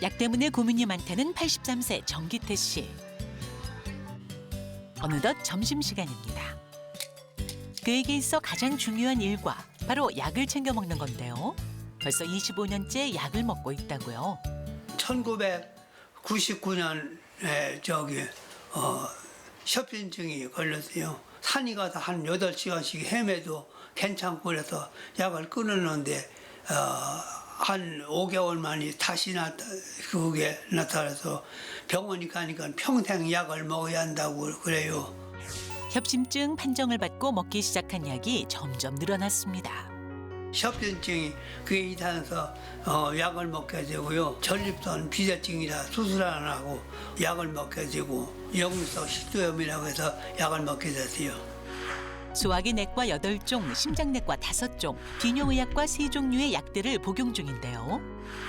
약 때문에 고민이 많다는 83세 정기태 씨. 어느덧 점심시간입니다. 그에게 있어 가장 중요한 일과 바로 약을 챙겨 먹는 건데요. 벌써 25년째 약을 먹고 있다고요. 1999년에 협심증이 걸렸어요. 산이 가서 한 8시간씩 헤매도 괜찮고 그래서 약을 끊었는데 한 5개월 만에 다시 그게 나타나서 병원에 가니까 평생 약을 먹어야 한다고 그래요. 협심증 판정을 받고 먹기 시작한 약이 점점 늘어났습니다. 협심증이 그게 이상해서 약을 먹게 되고요. 전립선 비대증이라 수술 안 하고 약을 먹게 되고 역류성 식도염이라고 해서 약을 먹게 됐어요. 소화기 내과 8종, 심장내과 5종, 비뇨의학과 3종류의 약들을 복용 중인데요.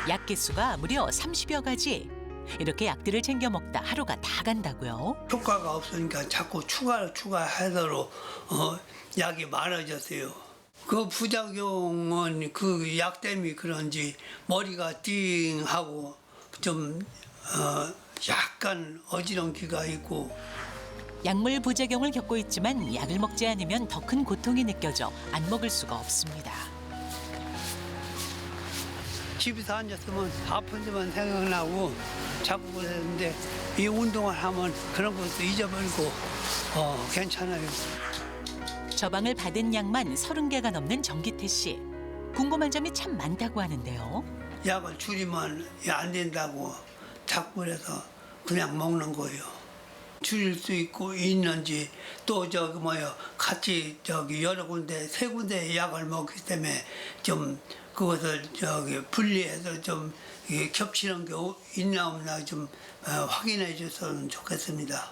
약 개수가 무려 30여 가지. 이렇게 약들을 챙겨 먹다 하루가 다 간다고요. 효과가 없으니까 자꾸 추가하도록 약이 많아졌어요. 그 부작용은 그 약 때문에 그런지 머리가 띵하고 좀 약간 어지럼기가 있고. 약물 부작용을 겪고 있지만 약을 먹지 않으면 더 큰 고통이 느껴져 안 먹을 수가 없습니다. 집에서 앉았으면 아픈 데만 생각나고 자꾸 그랬는데 이 운동을 하면 그런 것도 잊어버리고 괜찮아요. 처방을 받은 약만 30개가 넘는 정기태 씨. 궁금한 점이 참 많다고 하는데요. 약을 줄이면 안 된다고 자꾸 그래서 그냥 먹는 거예요. 줄일 수 있는지 또 같이 여러 군데 3군데 약을 먹기 때문에 좀 그것을 분리해서 좀 겹치는 게 있나 없나 좀 확인해 줬으면 좋겠습니다.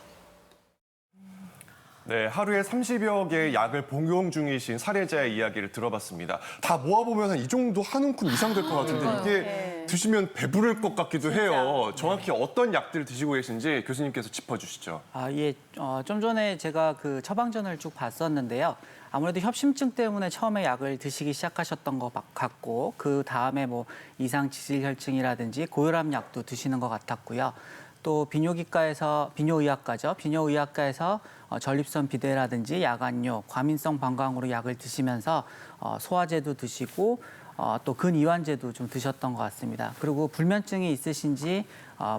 네, 하루에 30여 개의 약을 복용 중이신 사례자의 이야기를 들어봤습니다. 다 모아보면 이 정도 한 움큼 이상 될 것 같은데 이게 드시면 배부를 것 같기도 해요. 정확히 어떤 약들을 드시고 계신지 교수님께서 짚어주시죠. 예, 좀 전에 제가 그 처방전을 쭉 봤었는데요. 아무래도 협심증 때문에 처음에 약을 드시기 시작하셨던 것 같고 그 다음에 뭐 이상 지질혈증이라든지 고혈압 약도 드시는 것 같았고요. 또 비뇨의학과죠. 비뇨의학과에서 전립선 비대라든지 야간요, 과민성 방광으로 약을 드시면서 소화제도 드시고 또 근이완제도 좀 드셨던 것 같습니다. 그리고 불면증이 있으신지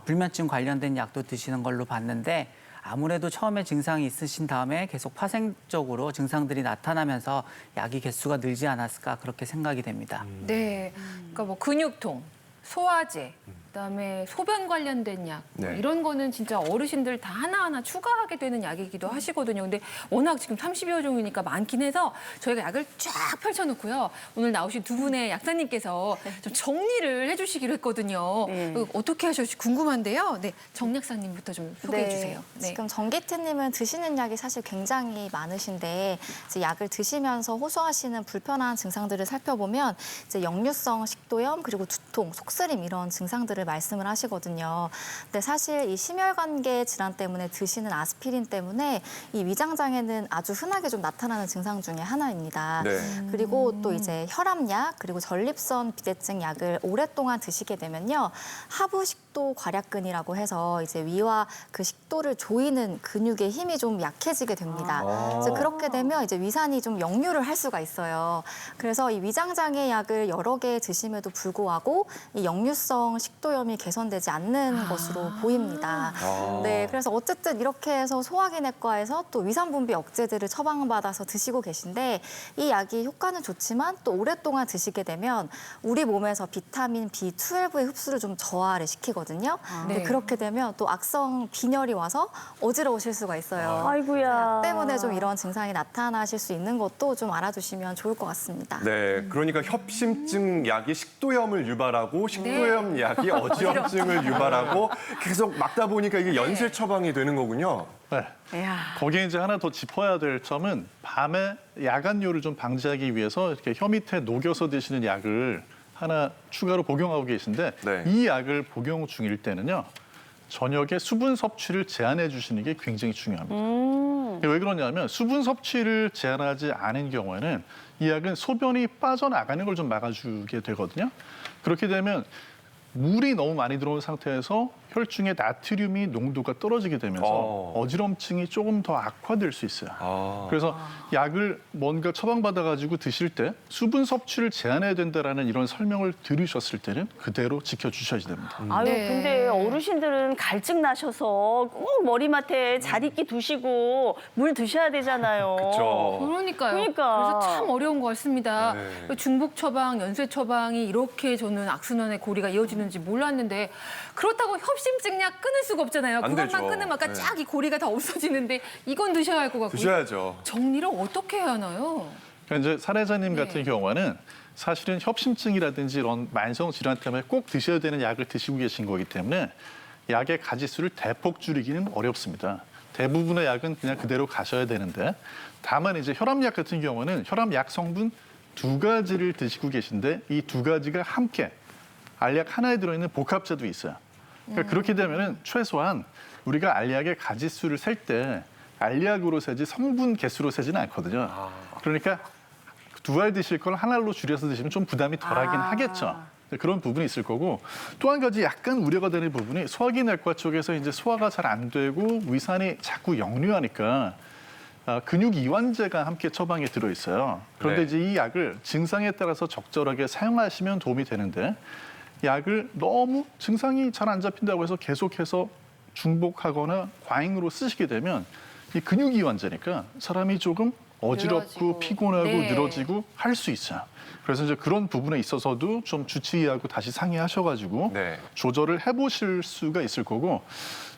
불면증 관련된 약도 드시는 걸로 봤는데 아무래도 처음에 증상이 있으신 다음에 계속 파생적으로 증상들이 나타나면서 약이 개수가 늘지 않았을까 그렇게 생각이 됩니다. 네, 그러니까 뭐 근육통, 소화제, 그다음에 소변 관련된 약 네. 이런 거는 진짜 어르신들 다 하나하나 추가하게 되는 약이기도 하시거든요. 근데 워낙 지금 30여 종이니까 많긴 해서 저희가 약을 쫙 펼쳐놓고요. 오늘 나오신 두 분의 약사님께서 좀 정리를 해주시기로 했거든요. 네. 어떻게 하실지 궁금한데요. 네, 정 약사님부터 좀 소개해 주세요. 네. 지금 정기태님은 드시는 약이 사실 굉장히 많으신데 이제 약을 드시면서 호소하시는 불편한 증상들을 살펴보면 이제 역류성 식도염 그리고 두통, 속쓰림 이런 증상들을 말씀을 하시거든요. 근데 사실 이 심혈관계 질환 때문에 드시는 아스피린 때문에 이 위장장애는 아주 흔하게 좀 나타나는 증상 중에 하나입니다. 네. 그리고 또 이제 혈압약 그리고 전립선 비대증 약을 오랫동안 드시게 되면요. 하부식도 괄약근이라고 해서 이제 위와 그 식도를 조이는 근육의 힘이 좀 약해지게 됩니다. 그래서 그렇게 되면 이제 위산이 좀 역류를 할 수가 있어요. 그래서 이 위장장애 약을 여러 개 드심에도 불구하고 이 역류성 식도염이 개선되지 않는 것으로 보입니다. 네, 그래서 어쨌든 이렇게 해서 소화기 내과에서 또 위산 분비 억제제를 처방받아서 드시고 계신데 이 약이 효과는 좋지만 또 오랫동안 드시게 되면 우리 몸에서 비타민 B12의 흡수를 좀 저하를 시키거든요. 근데 그렇게 되면 또 악성 빈혈이 와서 어지러우실 수가 있어요. 아이고야. 때문에 좀 이런 증상이 나타나실 수 있는 것도 좀 알아두시면 좋을 것 같습니다. 네, 그러니까 협심증 약이 식도염을 유발하고 식도염 약이 어지럼증을 유발하고 계속 막다 보니까 이게 연쇄 처방이 되는 거군요. 네. 거기에 이제 하나 더 짚어야 될 점은 밤에 야간요를 좀 방지하기 위해서 이렇게 혀 밑에 녹여서 드시는 약을 하나 추가로 복용하고 계신데 네. 이 약을 복용 중일 때는요. 저녁에 수분 섭취를 제한해 주시는 게 굉장히 중요합니다. 왜 그러냐면 수분 섭취를 제한하지 않은 경우에는 이 약은 소변이 빠져나가는 걸 좀 막아주게 되거든요. 그렇게 되면 물이 너무 많이 들어온 상태에서 혈중의 나트륨이 농도가 떨어지게 되면서 어지럼증이 조금 더 악화될 수 있어요. 그래서 약을 뭔가 처방받아가지고 드실 때 수분 섭취를 제한해야 된다라는 이런 설명을 들으셨을 때는 그대로 지켜주셔야 됩니다. 아유, 네. 근데 어르신들은 갈증 나셔서 꼭 머리맡에 자릿기 두시고 물 드셔야 되잖아요. 그렇죠. 그러니까요. 그러니까. 그래서 참 어려운 것 같습니다. 네. 중복 처방, 연쇄 처방이 이렇게 저는 악순환의 고리가 이어지는지 몰랐는데 그렇다고 협심증 약 끊을 수가 없잖아요. 안 그것만 되죠. 끊으면 아까 네. 쫙 이 고리가 다 없어지는데 이건 드셔야 할 것 같고요. 드셔야죠. 정리를 어떻게 해야 하나요? 그러니까 이제 사례자님 네. 같은 경우는 사실은 협심증이라든지 이런 만성 질환 때문에 꼭 드셔야 되는 약을 드시고 계신 거기 때문에 약의 가지수를 대폭 줄이기는 어렵습니다. 대부분의 약은 그냥 그대로 가셔야 되는데 다만 이제 혈압약 같은 경우는 혈압약 성분 2가지를 드시고 계신데 이 2가지가 함께 알약 하나에 들어있는 복합제도 있어요. 그러니까 그렇게 되면은 최소한 우리가 알약의 가지수를 셀 때 알약으로 세지 성분 개수로 세지는 않거든요. 그러니까 2알 드실 걸 한 알로 줄여서 드시면 좀 부담이 덜하긴 하겠죠. 그런 부분이 있을 거고 또 한 가지 약간 우려가 되는 부분이 소화기내과 쪽에서 이제 소화가 잘 안 되고 위산이 자꾸 역류하니까 근육 이완제가 함께 처방에 들어 있어요. 그런데 네. 이제 이 약을 증상에 따라서 적절하게 사용하시면 도움이 되는데 약을 너무 증상이 잘 안 잡힌다고 해서 계속해서 중복하거나 과잉으로 쓰시게 되면 이 근육 이완제니까 사람이 조금 어지럽고 늘어지고. 피곤하고 네. 늘어지고 할 수 있어요. 그래서 이제 그런 부분에 있어서도 좀 주치의하고 다시 상의하셔가지고 네. 조절을 해보실 수가 있을 거고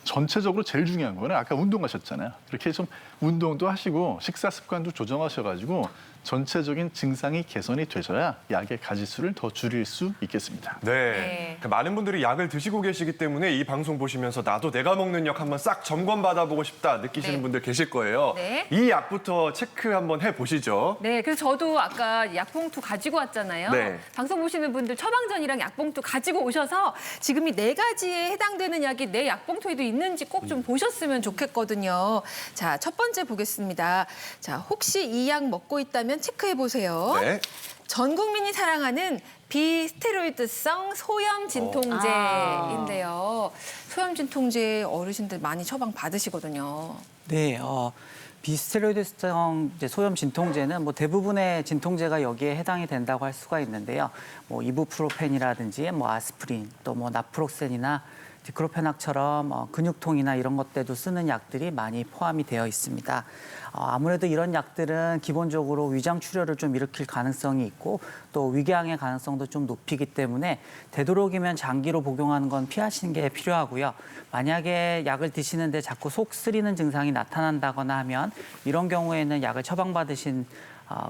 전체적으로 제일 중요한 거는 아까 운동하셨잖아요. 이렇게 좀 운동도 하시고 식사 습관도 조정하셔가지고 전체적인 증상이 개선이 되셔야 약의 가지수를 더 줄일 수 있겠습니다. 네. 그러니까 많은 분들이 약을 드시고 계시기 때문에 이 방송 보시면서 나도 내가 먹는 약 한번 싹 점검 받아보고 싶다 느끼시는 네. 분들 계실 거예요. 네. 이 약부터 체크 한번 해보시죠. 네, 그래서 저도 아까 약봉투 가지고 왔잖아요. 네. 방송 보시는 분들 처방전이랑 약봉투 가지고 오셔서 지금 이 4가지에 해당되는 약이 내 약봉투에도 있는지 꼭 좀 보셨으면 좋겠거든요. 자, 첫 번째 보겠습니다. 자, 혹시 이 약 먹고 있다면 체크해 보세요. 네. 전 국민이 사랑하는 비스테로이드성 소염 진통제인데요. 소염 진통제 어르신들 많이 처방 받으시거든요. 네, 비스테로이드성 이제 소염 진통제는 뭐 대부분의 진통제가 여기에 해당이 된다고 할 수가 있는데요. 뭐 이부프로펜이라든지 뭐 아스프린 또 뭐 나프록센이나 디크로페낙처럼 근육통이나 이런 것 때도 쓰는 약들이 많이 포함이 되어 있습니다. 아무래도 이런 약들은 기본적으로 위장 출혈을 좀 일으킬 가능성이 있고 또 위궤양의 가능성도 좀 높이기 때문에 되도록이면 장기로 복용하는 건 피하시는 게 필요하고요. 만약에 약을 드시는데 자꾸 속 쓰리는 증상이 나타난다거나 하면 이런 경우에는 약을 처방받으신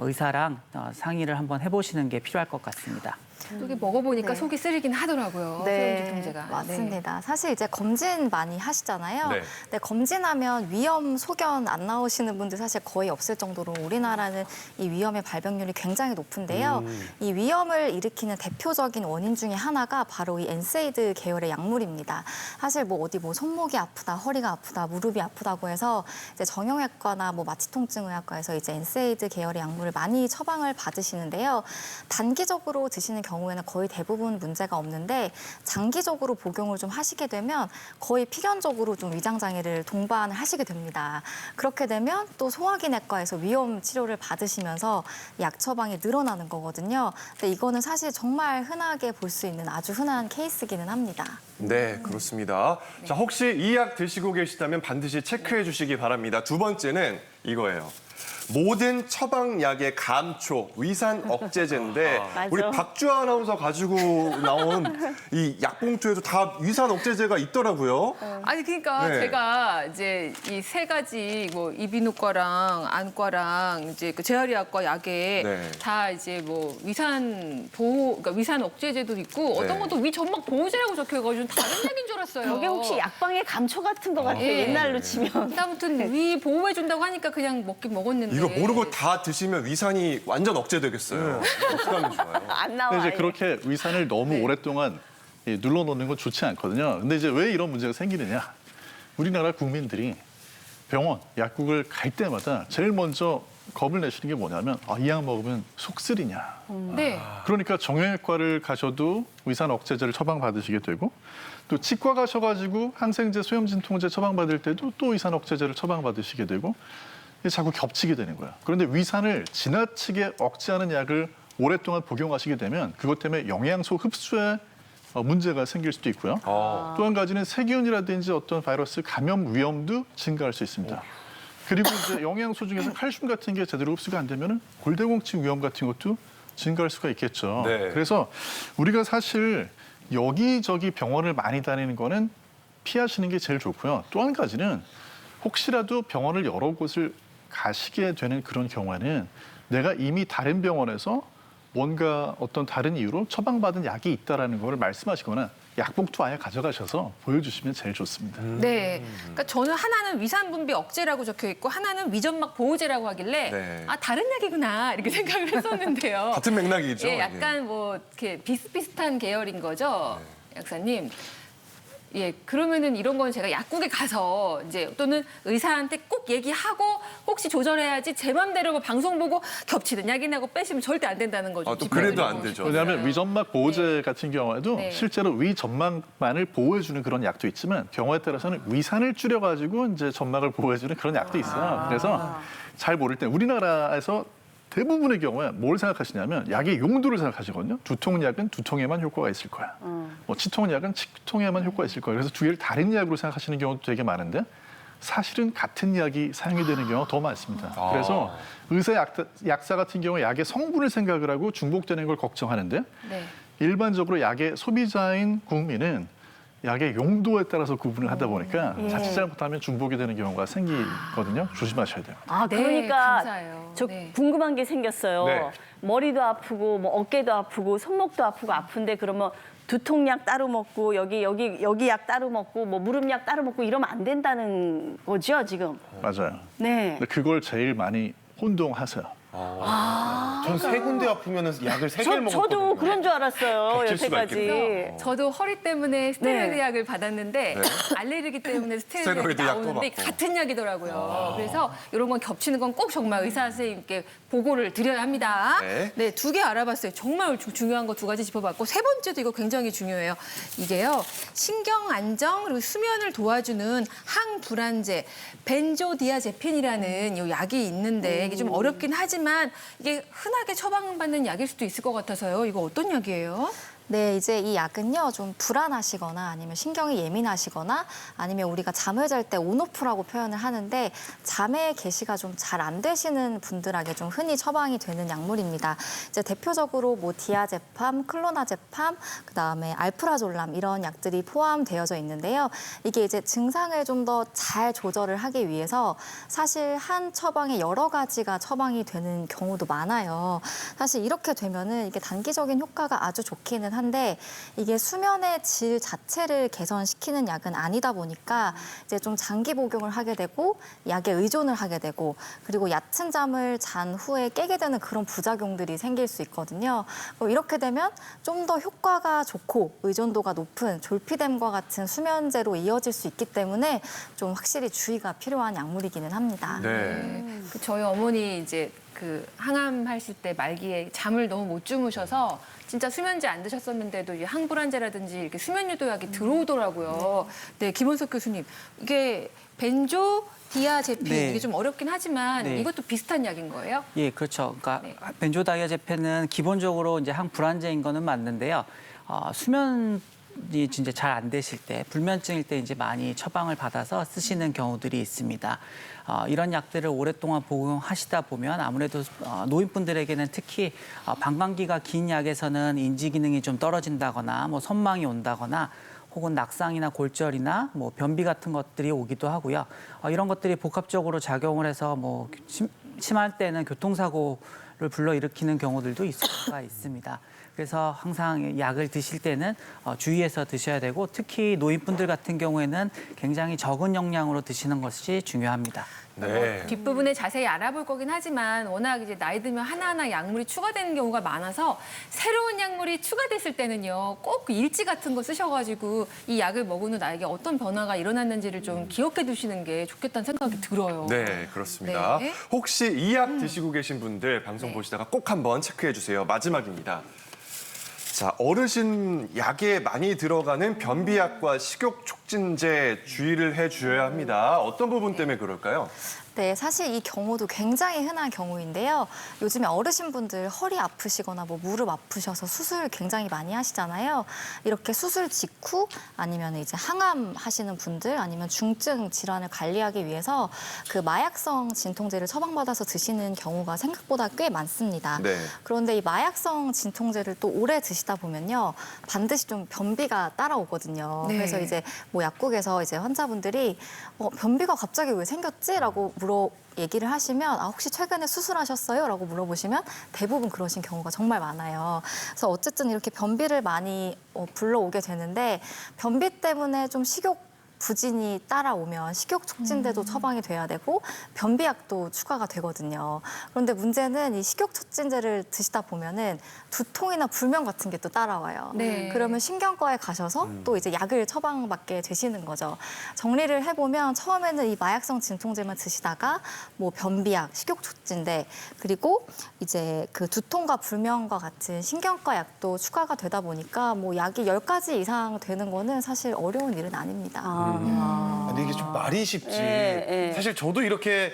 의사랑 상의를 한번 해보시는 게 필요할 것 같습니다. 이게 먹어보니까 네. 속이 쓰리긴 하더라고요. 소염 진통제가. 맞습니다. 사실 이제 검진 많이 하시잖아요. 네. 근데 검진하면 위험 소견 안 나오시는 분들 사실 거의 없을 정도로 우리나라는 이 위험의 발병률이 굉장히 높은데요. 이 위험을 일으키는 대표적인 원인 중에 하나가 바로 이 엔세이드 계열의 약물입니다. 사실 뭐 어디 뭐 손목이 아프다, 허리가 아프다, 무릎이 아프다고 해서 이제 정형외과나 뭐 마취통증의학과에서 이제 엔세이드 계열의 약물을 많이 처방을 받으시는데요. 단기적으로 드시는 경우에는 거의 대부분 문제가 없는데 장기적으로 복용을 좀 하시게 되면 거의 필연적으로 좀 위장 장애를 동반을 하시게 됩니다. 그렇게 되면 또 소화기내과에서 위험 치료를 받으시면서 약 처방이 늘어나는 거거든요. 근데 이거는 사실 정말 흔하게 볼 수 있는 아주 흔한 케이스기는 합니다. 네, 그렇습니다. 자, 혹시 이 약 드시고 계시다면 반드시 체크해 주시기 바랍니다. 두 번째는 이거예요. 모든 처방약의 감초, 위산 억제제인데 맞아. 우리 박주아 아나운서 가지고 나온 이 약봉투에도 다 위산 억제제가 있더라고요. 아니 그러니까 네. 제가 이제 이 3가지 뭐 이비인후과랑 안과랑 이제 그 재활의학과 약에 네. 다 이제 뭐 위산 보호, 그러니까 위산 억제제도 있고 어떤 네. 것도 위 점막 보호제라고 적혀가지고 다른 약인 줄 알았어요. 저게 혹시 약방의 감초 같은 것 같아요. 예. 옛날로 치면. 아무튼 위 보호해준다고 하니까 그냥 먹긴 먹었는데. 이거 모르고 다 드시면 위산이 완전 억제되겠어요. 어떻게 하면 좋아요? 안 나와요. 근데 이제 그렇게 위산을 너무 오랫동안 눌러놓는 건 좋지 않거든요. 근데 이제 왜 이런 문제가 생기느냐? 우리나라 국민들이 병원, 약국을 갈 때마다 제일 먼저 겁을 내시는 게 뭐냐면 이 약 먹으면 속 쓰리냐. 네. 그러니까 정형외과를 가셔도 위산 억제제를 처방받으시게 되고 또 치과 가셔가지고 항생제, 소염진통제 처방받을 때도 또 위산 억제제를 처방받으시게 되고 이게 자꾸 겹치게 되는 거야. 그런데 위산을 지나치게 억제하는 약을 오랫동안 복용하시게 되면 그것 때문에 영양소 흡수에 문제가 생길 수도 있고요. 또 한 가지는 세균이라든지 어떤 바이러스 감염 위험도 증가할 수 있습니다. 그리고 이제 영양소 중에서 칼슘 같은 게 제대로 흡수가 안 되면은 골다공증 위험 같은 것도 증가할 수가 있겠죠. 네. 그래서 우리가 사실 여기저기 병원을 많이 다니는 거는 피하시는 게 제일 좋고요. 또 한 가지는 혹시라도 병원을 여러 곳을 가시게 되는 그런 경우에는 내가 이미 다른 병원에서 뭔가 어떤 다른 이유로 처방받은 약이 있다라는 걸 말씀하시거나 약봉투 아예 가져가셔서 보여주시면 제일 좋습니다. 네. 그러니까 저는 하나는 위산 분비 억제라고 적혀 있고 하나는 위점막 보호제라고 하길래 네. 다른 약이구나 이렇게 생각을 했었는데요. 같은 맥락이죠. 예, 약간 뭐 이렇게 비슷비슷한 계열인 거죠, 약사님. 예, 그러면은 이런 건 제가 약국에 가서 이제 또는 의사한테 꼭 얘기하고 혹시 조절해야지 제 맘대로 뭐 방송 보고 겹치는 약이나고 빼시면 절대 안 된다는 거죠. 또 그래도 안 되죠. 왜냐하면 위점막 보호제 같은 경우에도 네. 실제로 위점막만을 보호해주는 그런 약도 있지만 경우에 따라서는 위산을 줄여가지고 이제 점막을 보호해주는 그런 약도 있어요. 그래서 잘 모를 때 우리나라에서 대부분의 경우에 뭘 생각하시냐면 약의 용도를 생각하시거든요. 두통약은 두통에만 효과가 있을 거야. 뭐 치통약은 치통에만 효과가 있을 거야. 그래서 두 개를 다른 약으로 생각하시는 경우도 되게 많은데 사실은 같은 약이 사용이 되는 경우가 더 많습니다. 그래서 의사 약사 같은 경우에 약의 성분을 생각을 하고 중복되는 걸 걱정하는데 네. 일반적으로 약의 소비자인 국민은 약의 용도에 따라서 구분을 하다 보니까 자칫 잘못하면 중복이 되는 경우가 생기거든요. 조심하셔야 돼요. 네, 그러니까 감사해요. 저 네. 궁금한 게 생겼어요. 네. 머리도 아프고 뭐 어깨도 아프고 손목도 아프고 아픈데 그러면 두통약 따로 먹고 여기 약 따로 먹고 뭐 무릎약 따로 먹고 이러면 안 된다는 거죠, 지금. 맞아요. 네. 근데 그걸 제일 많이 혼동하세요. 전 세 군데 아프면 약을 세 개를 먹었거든요. 저도 그런 줄 알았어요, 겹칠 수가 여태까지. 저도 허리 때문에 스테로이드 네. 약을 받았는데 알레르기 때문에 스테로이드 스테로이드 약이 약도 나오는데 받고. 같은 약이더라고요. 그래서 이런 건 겹치는 건 꼭 정말 의사 선생님께 보고를 드려야 합니다. 네. 두 개 알아봤어요. 정말 중요한 거 두 가지 짚어봤고 세 번째도 이거 굉장히 중요해요. 이게요. 신경 안정 그리고 수면을 도와주는 항불안제 벤조디아제핀이라는 이 약이 있는데 이게 좀 어렵긴 하지만 이게 흔하게 처방받는 약일 수도 있을 것 같아서요. 이거 어떤 약이에요? 네, 이제 이 약은요, 좀 불안하시거나 아니면 신경이 예민하시거나 아니면 우리가 잠을 잘 때 온오프라고 표현을 하는데 잠의 개시가 좀 잘 안 되시는 분들에게 좀 흔히 처방이 되는 약물입니다. 이제 대표적으로 뭐 디아제팜, 클로나제팜, 그다음에 알프라졸람 이런 약들이 포함되어져 있는데요. 이게 이제 증상을 좀 더 잘 조절을 하기 위해서 사실 한 처방에 여러 가지가 처방이 되는 경우도 많아요. 사실 이렇게 되면은 이게 단기적인 효과가 아주 좋기는 한데 이게 수면의 질 자체를 개선시키는 약은 아니다 보니까 이제 좀 장기 복용을 하게 되고 약에 의존을 하게 되고 그리고 얕은 잠을 잔 후에 깨게 되는 그런 부작용들이 생길 수 있거든요. 이렇게 되면 좀 더 효과가 좋고 의존도가 높은 졸피뎀과 같은 수면제로 이어질 수 있기 때문에 좀 확실히 주의가 필요한 약물이기는 합니다. 네. 저희 어머니 이제 그 항암 하실 때 말기에 잠을 너무 못 주무셔서 진짜 수면제 안 드셨었는데도 이 항불안제라든지 이렇게 수면 유도약이 들어오더라고요. 네, 김원석 교수님. 이게 벤조디아제핀 네. 이게 좀 어렵긴 하지만 네. 이것도 비슷한 약인 거예요? 예, 그렇죠. 그러니까 네. 벤조다이아제펜은 기본적으로 이제 항불안제인 거는 맞는데요. 수면이 진짜 잘 안 되실 때, 불면증일 때 이제 많이 처방을 받아서 쓰시는 경우들이 있습니다. 이런 약들을 오랫동안 복용하시다 보면 아무래도 노인분들에게는 특히 방광기가 긴 약에서는 인지 기능이 좀 떨어진다거나 뭐 선망이 온다거나 혹은 낙상이나 골절이나 뭐 변비 같은 것들이 오기도 하고요. 이런 것들이 복합적으로 작용을 해서 뭐 심할 때는 교통사고를 불러일으키는 경우들도 있을 수가 있습니다. 그래서 항상 약을 드실 때는 주의해서 드셔야 되고 특히 노인분들 같은 경우에는 굉장히 적은 용량으로 드시는 것이 중요합니다. 네. 뒷부분에 자세히 알아볼 거긴 하지만 워낙 이제 나이 들면 하나하나 약물이 추가되는 경우가 많아서 새로운 약물이 추가됐을 때는요 꼭그 일지 같은 거 쓰셔가지고 이 약을 먹은 후 나에게 어떤 변화가 일어났는지를 좀 기억해 두시는 게 좋겠다는 생각이 들어요. 네, 그렇습니다. 네. 혹시 이 약 드시고 계신 분들 방송 네. 보시다가 꼭 한번 체크해 주세요. 마지막입니다. 자, 어르신 약에 많이 들어가는 변비약과 식욕 촉진제 주의를 해 주셔야 합니다. 어떤 부분 때문에 그럴까요? 네, 사실 이 경우도 굉장히 흔한 경우인데요. 요즘에 어르신분들 허리 아프시거나 뭐 무릎 아프셔서 수술 굉장히 많이 하시잖아요. 이렇게 수술 직후 아니면 이제 항암 하시는 분들 아니면 중증 질환을 관리하기 위해서 그 마약성 진통제를 처방받아서 드시는 경우가 생각보다 꽤 많습니다. 네. 그런데 이 마약성 진통제를 또 오래 드시다 보면요. 반드시 좀 변비가 따라오거든요. 네. 그래서 이제 뭐 약국에서 이제 환자분들이 변비가 갑자기 왜 생겼지? 라고 얘기를 하시면 혹시 최근에 수술하셨어요? 라고 물어보시면 대부분 그러신 경우가 정말 많아요. 그래서 어쨌든 이렇게 변비를 많이 불러오게 되는데 변비 때문에 좀 식욕 부진이 따라오면 식욕 촉진제도 처방이 돼야 되고 변비약도 추가가 되거든요. 그런데 문제는 이 식욕 촉진제를 드시다 보면은 두통이나 불면 같은 게 또 따라와요. 네. 그러면 신경과에 가셔서 또 이제 약을 처방받게 되시는 거죠. 정리를 해보면 처음에는 이 마약성 진통제만 드시다가 뭐 변비약, 식욕 촉진제 그리고 이제 그 두통과 불면과 같은 신경과 약도 추가가 되다 보니까 뭐 약이 10가지 이상 되는 거는 사실 어려운 일은 아닙니다. 근데 이게 좀 말이 쉽지. 예, 예. 사실 저도 이렇게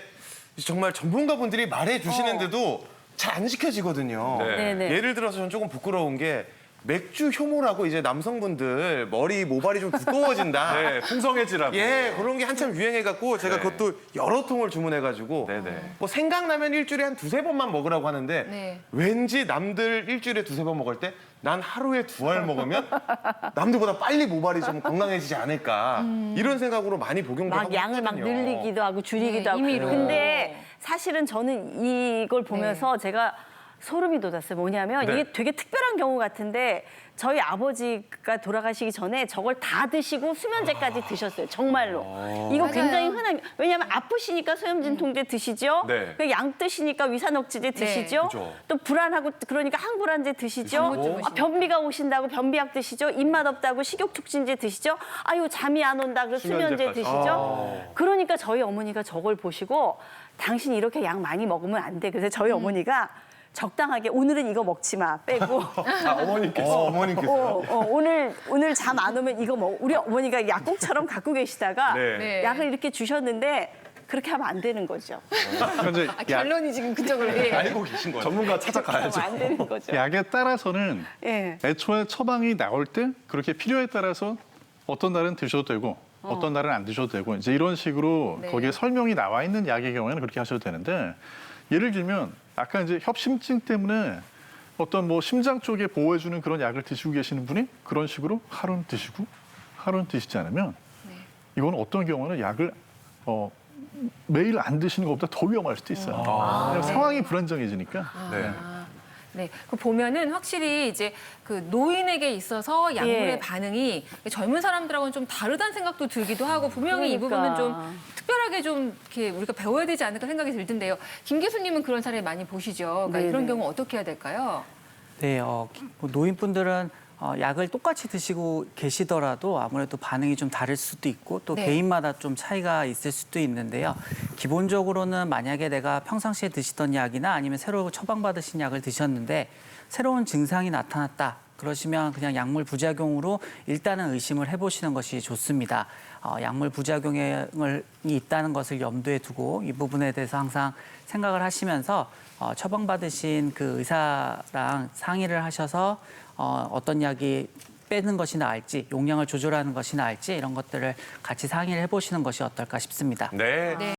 정말 전문가분들이 말해 주시는데도 잘 안 지켜지거든요. 네. 네네. 예를 들어서 저는 조금 부끄러운 게 맥주 효모라고 이제 남성분들 머리 모발이 좀 두꺼워진다. 네, 풍성해지라고. 예, 그런 게 한참 유행해갖고 제가 네. 그것도 여러 통을 주문해가지고 네네. 뭐 생각나면 일주일에 한 2-3번만 먹으라고 하는데 네. 왠지 남들 일주일에 2-3번 먹을 때 난 하루에 2알 먹으면 남들보다 빨리 모발이 좀 건강해지지 않을까 이런 생각으로 많이 복용도 하고 막 양을 막 있거든요. 늘리기도 하고 줄이기도 네, 하고. 임의로. 근데 사실은 저는 이걸 보면서 제가 소름이 돋았어요. 뭐냐면 네. 이게 되게 특별한 경우 같은데 저희 아버지가 돌아가시기 전에 저걸 다 드시고 수면제까지 드셨어요. 정말로. 이거 맞아요. 굉장히 흔한. 왜냐하면 아프시니까 소염진통제 드시죠. 네. 그 양 드시니까 위산억제제 드시죠. 그죠. 또 불안하고 그러니까 항불안제 드시죠. 항우증 변비가 오신다고 변비약 드시죠. 입맛 없다고 식욕촉진제 드시죠. 아유 잠이 안 온다 그래서 수면제 수면제까지. 드시죠. 그러니까 저희 어머니가 저걸 보시고 당신 이렇게 약 많이 먹으면 안 돼. 그래서 저희 어머니가 적당하게 오늘은 이거 먹지 마 빼고 아, 어머니께서. 어머님께서. 오늘 잠 안 오면 이거 먹. 우리 어머니가 약국처럼 갖고 계시다가 네. 네. 약을 이렇게 주셨는데 그렇게 하면 안 되는 거죠. 현재 결론이 지금 그쪽으로. 예. 알고 계신 거예요. 전문가 찾아가야죠. 하면 안 되는 거죠. 약에 따라서는 예. 애초에 처방이 나올 때 그렇게 필요에 따라서 어떤 날은 드셔도 되고 어떤 날은 안 드셔도 되고 이제 이런 식으로 네. 거기에 설명이 나와 있는 약의 경우에는 그렇게 하셔도 되는데 예를 들면 아까 이제 협심증 때문에 어떤 뭐 심장 쪽에 보호해주는 그런 약을 드시고 계시는 분이 그런 식으로 하루는 드시고 하루는 드시지 않으면 이건 어떤 경우는 약을 매일 안 드시는 것보다 더 위험할 수도 있어요. 왜냐면 상황이 불안정해지니까. 네. 네, 그 보면은 확실히 이제 그 노인에게 있어서 약물의 예. 반응이 젊은 사람들하고는 좀 다르다는 생각도 들기도 하고 분명히 이 부분은 좀 특별하게 좀 이렇게 우리가 배워야 되지 않을까 생각이 들던데요. 김 교수님은 그런 사례 많이 보시죠. 그러니까 이런 경우 어떻게 해야 될까요? 네, 뭐 노인분들은 약을 똑같이 드시고 계시더라도 아무래도 반응이 좀 다를 수도 있고 또 네. 개인마다 좀 차이가 있을 수도 있는데요. 기본적으로는 만약에 내가 평상시에 드시던 약이나 아니면 새로 처방받으신 약을 드셨는데 새로운 증상이 나타났다. 그러시면 그냥 약물 부작용으로 일단은 의심을 해보시는 것이 좋습니다. 약물 부작용이 있다는 것을 염두에 두고 이 부분에 대해서 항상 생각을 하시면서 처방받으신 그 의사랑 상의를 하셔서 어떤 약이 빼는 것이 나을지, 용량을 조절하는 것이 나을지 이런 것들을 같이 상의를 해보시는 것이 어떨까 싶습니다. 네.